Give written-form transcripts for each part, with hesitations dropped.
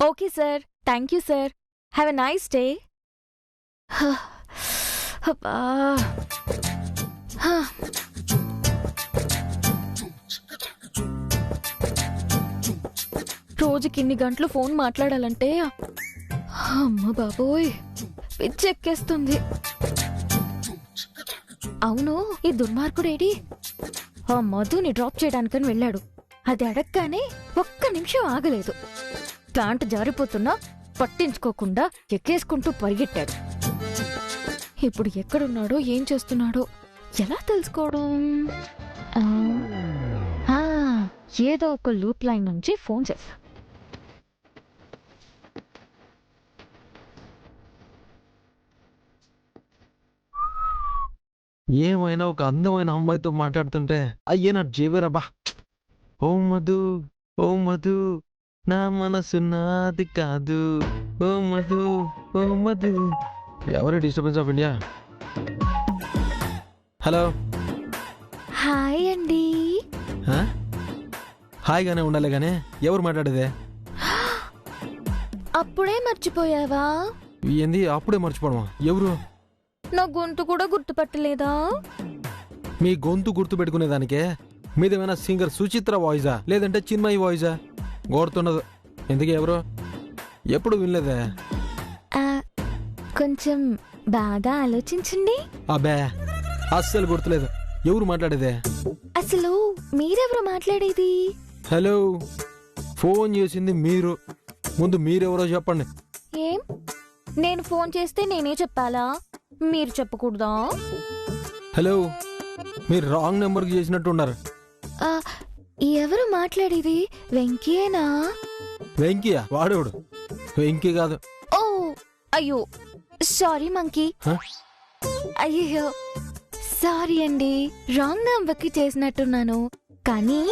Okay sir, thank you sir. Have a nice day. అబ్బా, రోజుకి ఇన్ని గంటలు ఫోన్ మాట్లాడాలంటే అమ్మ బాబోయ్ పిచ్చెక్కేస్తుంది. అవును, ఈ దుర్మార్గుడేడి? ఆ మధుని డ్రాప్ చేయడానికని వెళ్ళాడు. అది అడగగానే ఒక్క నిమిషం ఆగలేదు. ప్యాంట్ జారిపోతున్నా పట్టించుకోకుండా ఎక్కేసుకుంటూ పరిగెట్టాడు. ఇప్పుడు ఎక్కడున్నాడో ఏం చేస్తున్నాడో ఎలా తెలుసుకోవడం? ఏదో ఒక లూప్ లైన్ నుంచి ఫోన్ చేశా. ఏమైనా ఒక అందమైన అమ్మాయితో మాట్లాడుతుంటే అయ్యే నా జీవరబ్బా. ఓ మధు, ఓ మధు, నా మనసు నాది కాదు, ఓ మధు, ఓ మధు. ఎవరి disturbance of India? Hello, hi అండి. హాయిగానే ఉండాలి గానే ఎవరు మాట్లాడేదే? అప్పుడే మర్చిపోయావా? ఏంది అప్పుడే మర్చిపోవడమా? ఎవరు? నా గొంతు కూడా గుర్తుపట్టలేదా? మీ గొంతు గుర్తు పెట్టుకునేదానికే మీదేమైనా సింగర్ సుచిత్ర వాయిసా లేదంటే చిన్మయి వాయిసా? గుర్తుండదు. ఎందుకే ఎవరు? ఎప్పుడు వినలేదే. కొంచెం బాగా ఆలోచించండి. అబ్బే, అస్సలు గుర్తులేదు. ఎవరు మాట్లాడేదే? అసలు మీరెవరు మాట్లాడేది? హలో, ఫోన్ చేసింది మీరు. ముందు మీరెవరో చెప్పండి. ఏం, నేను ఫోన్ చేస్తే నేనే చెప్పాలా? మీరు చెప్పకూడదా? హలో, మీరు రాంగ్ నెంబర్కి చేసినట్టున్నారు. ఎవరు మాట్లాడేది? వెంకీయేనా? వెంకీయా? వాడేవాడు. వెంకీ కాదు. ఓ అయ్యో, సారీ మంకీ. అయ్యో సారీ అండి, రాంగ్ నంబర్కి చేసినట్టున్నాను. కానీ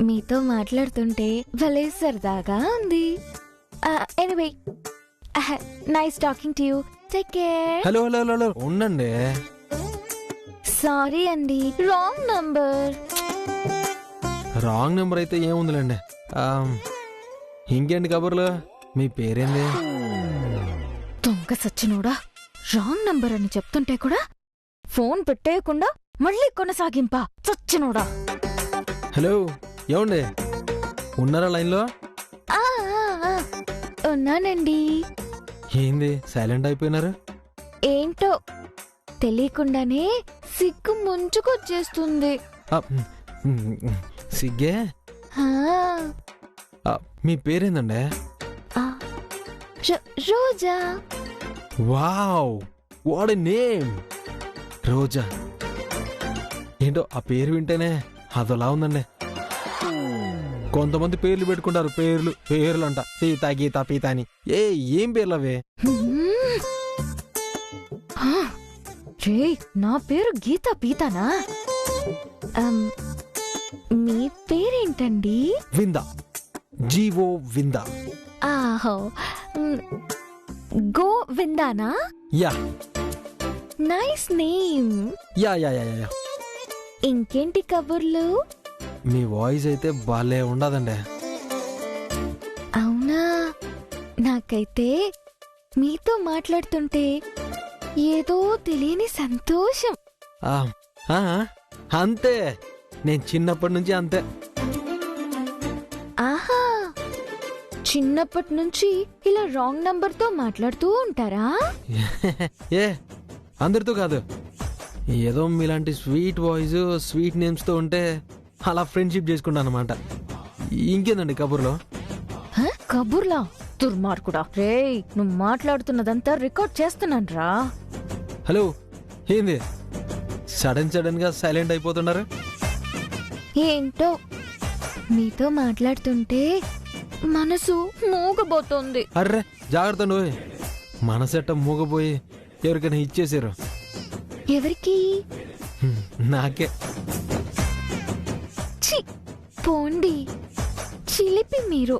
మీతో మాట్లాడుతుంటే భలే సరదాగా ఉంది. Anyway, nice talking to you. Take care. Hello hello hello, ఉండండి. సారీ అండి, రాంగ్ నంబర్. రాంగ్ నెంబర్ అయితే ఏముందిలేండి. ఇంకేంటి కబుర్లు? మీ పేరేంది? దొంగ సచ్చినోడా, రాంగ్ నంబర్ అని చెప్తుంటే కూడా ఫోన్ పెట్టేయకుండా మళ్ళీ కొనసాగింపా చచ్చినోడా. హలో, ఏమండి ఉన్నారా లైన్లో? ఉన్నానండి. ఏంది సైలెంట్ అయిపోయినారు? ఏంటో తెలియకుండానే సిగ్గు ముంచుకొచ్చేస్తుంది. సిగ్గే? ఆ, మీ పేరేందండి? రోజా. వావ్, వాట్ ఎ నేమ్, రోజా. ఏంటో ఆ పేరు వింటేనే అదోలా ఉందండి. కొంతమంది పేర్లు పెట్టుకుంటారు, పేర్లు అంట. సీత, గీత, పీత అని. ఏం పేర్లు అవే? నా పేరు గీత పీతానా? మీ పేరేంటండి? విందా, జీవో విందా. ఆహో, గో విందానా? Yeah, nice name. Yeah yeah yeah yeah. ఇంకేంటి కబుర్లు? మీ వాయిస్ అయితే భలే ఉండదండి. అవునా? నాకైతే మీతో మాట్లాడుతుంటే ఏదో తెలియని సంతోషం. అంతే, నేను చిన్నప్పటి నుంచి అంతే. ఆహా, చిన్నప్పటి నుంచి ఇలా రాంగ్ నంబర్ తో మాట్లాడుతూ ఉంటారా? ఏ, అందరితో కాదు. ఏదో మీలాంటి స్వీట్ వాయిస్, స్వీట్ నేమ్స్ తో ఉంటే అలా ఫ్రెండ్షిప్ చేసుకుంటాను అనమాట. ఇంకేందండి కబుర్లో? కబుర్లా? దుర్మార్గుడా. రే, నువ్వు మాట్లాడుతున్నదంతా రికార్డ్ చేస్తున్నాను రా. హలో, ఏంది సడన్ గా సైలెంట్ అయిపోతున్నారు? ఏంటో మీతో మాట్లాడుతుంటే మనసు మూగబోతోంది. అర్రే జాగ్రత్త, నువ్వు మనసెట్ట మూగపోయి ఎవరికైనా ఇచ్చేసారు. ఎవరికి? నాకే. పోండి, చిలిపి మీరు.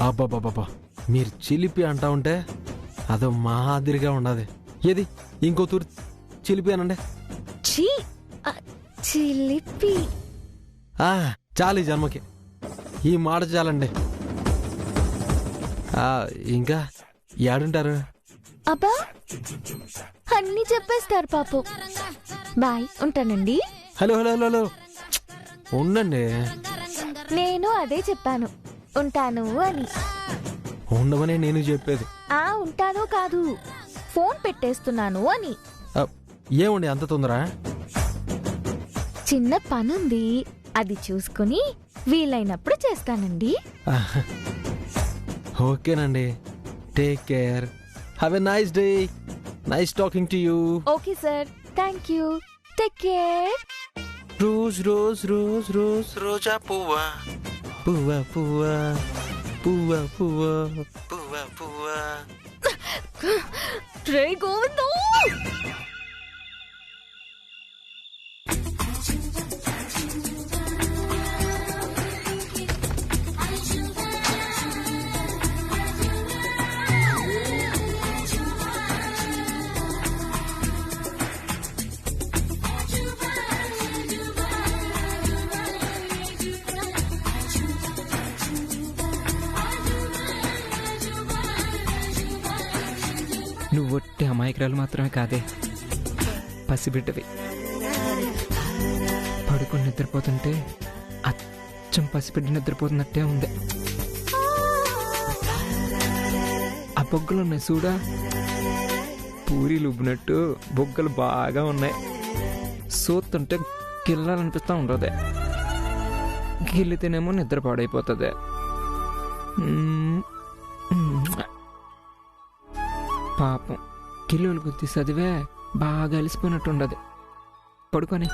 అబ్బాబాబా, మీరు చిలిపి అంటా ఉంటే అదో మాదిరిగా ఉండదు. ఏది ఇంకో తూరు చిలిపి అనండి. చిలిపి చాలు, ఈ జన్మకి ఈ మాట చాలండి. ఇంకా ఏడుంటారు? అబ్బా అన్నీ చెప్పేస్తారు పాపం. బాయ్, ఉంటానండి. హలో హలో హలో హలో ఉండండి. నేను అదే చెప్పాను, ఉంటాను అని. ఉండమనే నేను చెప్పేది. ఉంటాను కాదు, ఫోన్ పెట్టేస్తున్నాను అని. ఏముండి అంత తొందర? చిన్న పనుంది, అది చూసుకుని వీలైనప్పుడు చేస్తానండి. ఓకేనండి, take care, have a nice day, nice talking to you. Okay sir, thank you, take care. Rose rose rose rose రోజా పువ్వా పువ్వా పువ్వా పువ్వా పువ్వా పువ్వా పువ్వా. రే గోవిందో, నువ్వు ఒట్టి అమాయకురాలు మాత్రమే కాదే, పసిబిడ్డవి. పడుకొని నిద్రపోతుంటే అచ్చం పసిబిడ్డ నిద్రపోతున్నట్టే ఉంది. ఆ బొగ్గలు ఉన్నాయి చూడా, పూరీలు ఉబ్బినట్టు బొగ్గలు బాగా ఉన్నాయి. సోతుంటే గిల్లాలనిపిస్తూ ఉంటుంది, గిల్లితేనేమో నిద్ర పాడైపోతుంది. పాపం కిలోలు గుద్ది చదివే బాగా అలిసిపోయినట్టు ఉండదు. పడుకొని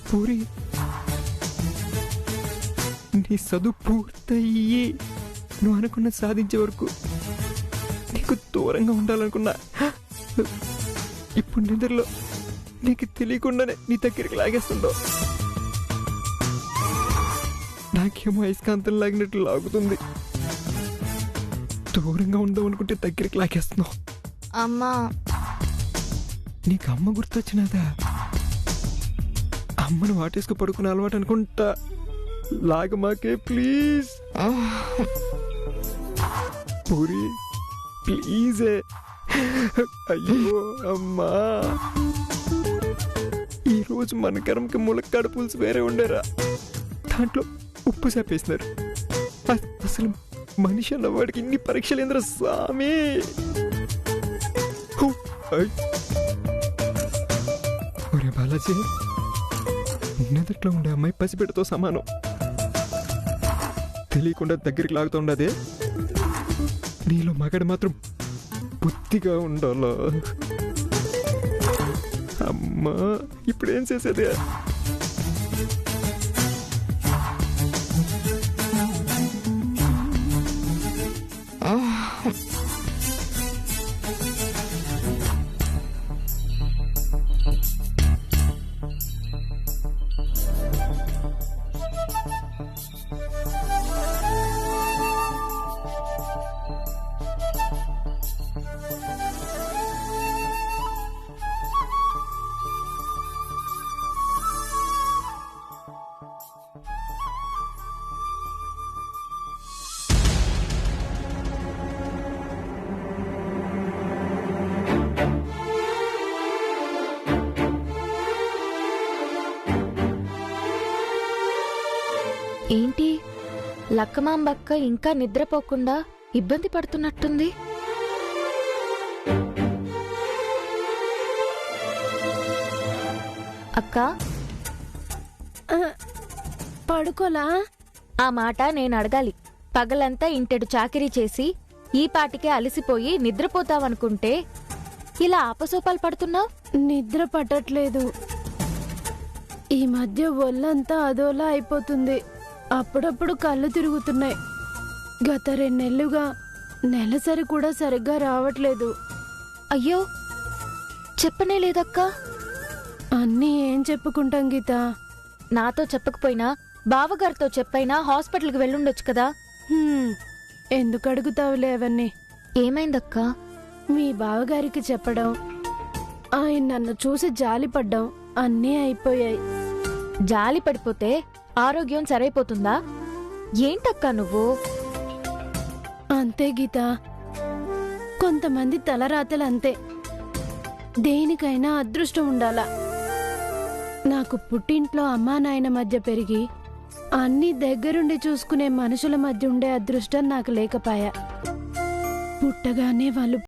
పూరి, నీ చదువు పూర్తయ్యి నువ్వు అనుకున్న సాధించే వరకు నీకు దూరంగా ఉండాలనుకున్నా. ఇప్పుడు నిద్రలో నీకు తెలియకుండానే నీ దగ్గరికి లాగేస్తుందో. నాకేమో అయస్కాంతం లాగినట్లు లాగుతుంది. దూరంగా ఉందాం అనుకుంటే దగ్గరికి లాగేస్తున్నావు. అమ్మా, నీకు అమ్మ గుర్తొచ్చినదా? అమ్మను వాటేసుకు పడుకునే అలవాటు అనుకుంటా. లాగమాకే ప్లీజ్. పూరి ప్లీజే. అయ్యో అమ్మా, ఈరోజు మన కరంకి ములక్కాడ పులుసు వేరే ఉండేరా, దాంట్లో ఉప్పు చేపేసినారు. అసలు మనిషి అన్నవాడికి ఇన్ని పరీక్షలు ఏంద్ర స్వామి. ఒరే బాలాజీ, నిన్నట్లో ఉండే అమ్మాయి పసిబిడ్డతో సమానం. తెలియకుండా దగ్గరికి లాగుతూ ఉండదే. నీలో మగడు మాత్రం బుద్ధిగా ఉండాలా. అమ్మా, ఇప్పుడేం చేసేదే? ఏంటి లక్కమాంబక్క ఇంకా నిద్రపోకుండా ఇబ్బంది పడుతున్నట్టుంది. అక్క, పడుకోలా? ఆ మాట నేను అడగాలి. పగలంతా ఇంటెడు చాకిరీ చేసి ఈ పాటికే అలసిపోయి నిద్రపోతావనుకుంటే ఇలా ఆపసోపాలు పడుతున్నావు. నిద్ర పట్టట్లేదు. ఈ మధ్య ఒళ్ళంతా అదోలా అయిపోతుంది. అప్పుడప్పుడు కళ్ళు తిరుగుతున్నాయి. గత 2 నెలలుగా నెలసరి కూడా సరిగ్గా రావట్లేదు. అయ్యో, చెప్పనే లేదక్కా. అన్నీ ఏం చెప్పుకుంటాం గీత. నాతో చెప్పకపోయినా బావగారితో చెప్పైనా హాస్పిటల్కి వెళ్ళుండొచ్చు కదా. ఎందుకు అడుగుతావులే అవన్నీ. ఏమైందక్కా? మీ బావగారికి చెప్పడం, ఆయన నన్ను చూసి జాలిపడ్డం అన్నీ అయిపోయాయి. జాలి పడిపోతే ఆరోగ్యం సరైపోతుందా? ఏంటక్కా నువ్వు? అంతే గీత, కొంతమంది తలరాతలు అంతే. దేనికైనా అదృష్టం ఉండాలా. నాకు పుట్టింట్లో అమ్మా నాయన మధ్య పెరిగి అన్నీ దగ్గరుండి చూసుకునే మనుషుల మధ్య ఉండే అదృష్టం నాకు లేకపాయా. పుట్టగానే వాళ్ళు